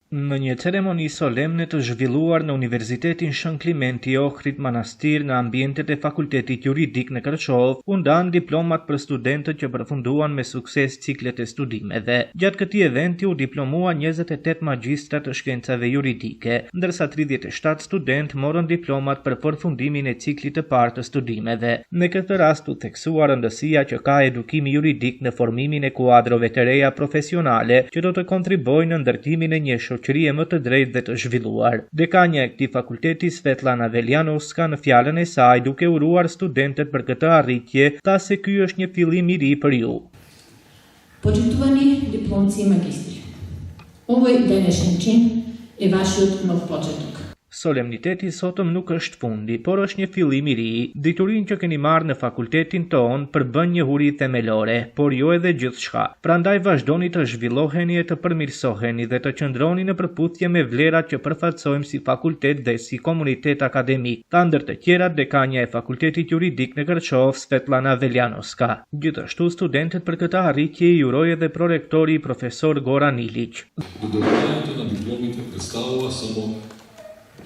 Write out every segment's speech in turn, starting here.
Në një ceremoni solemne të zhvilluar në Universitetin Shën Klimenti Ohrid Manastir në ambientet e Fakultetit Juridik në Kërçov, u ndan diplomat për studentët që përfunduan me sukses ciklet e studimeve. Gjatë këtij eventi u diplomua 28 magjistra të shkencave juridike, ndërsa 37 studentë morën diplomat për përfundimin e ciklit të parë të studimeve. Në këtë rast u theksua rëndësia që ka edukimi juridik në formimin e kuadrove të reja profesionale që do të kontribojnë në ndërtimin e një shoqërie më të drejtë dhe të zhvilluar. Dekania e këtij fakulteti Svetlana Veljanovska në fjalën e saj duke uruar studentët për këtë arritje, tha se ky është një fillim i ri për ju. Почитувани дипломци и магистри, овој денешен чин е вашиот нов почеток. Solemniteti sotëm nuk është fundi, por është një fillim i ri. Diturinë që keni marrë në fakultetin ton përbën një huri themelore, por jo edhe gjithçka. Prandaj vazhdoni të zhvilloheni e të përmirësoheni dhe të qëndroni në përputhje me vlerat që përfaqësojmë si fakultet dhe si komunitet akademik. Ta ndër të tjerat dekania e Fakultetit Juridik në Kërçov, Svetlana Veljanovska. Gjithashtu studentët për këtë arritje i uroi edhe prorektori profesor Goran Ilić. Dodavањето на дипломите представува само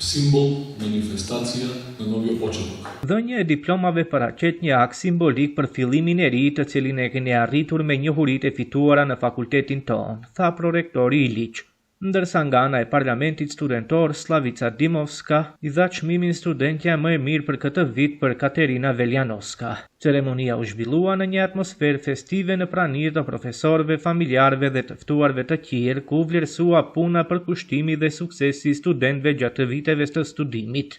simbol, manifestacija në novjo početok. Dhënia e diplomave paraqet një akt simbolik për fillimin e ri të cilin e keni arritur me njohuritë e fituara në fakultetin ton, tha prorektori Ilić. Ndërsa nga ana e parlamentit studentor, Slavica Dimovska i dha çmimin studentja më e mirë për këtë vit për Katerina Veljanovska. Ceremonia u zhvillua në një atmosferë festive në pranirë të profesorëve, familjarëve dhe të ftuarve të tjerë, ku vlerësua puna për kushtimi dhe suksesi i studentëve gjatë viteve të studimit.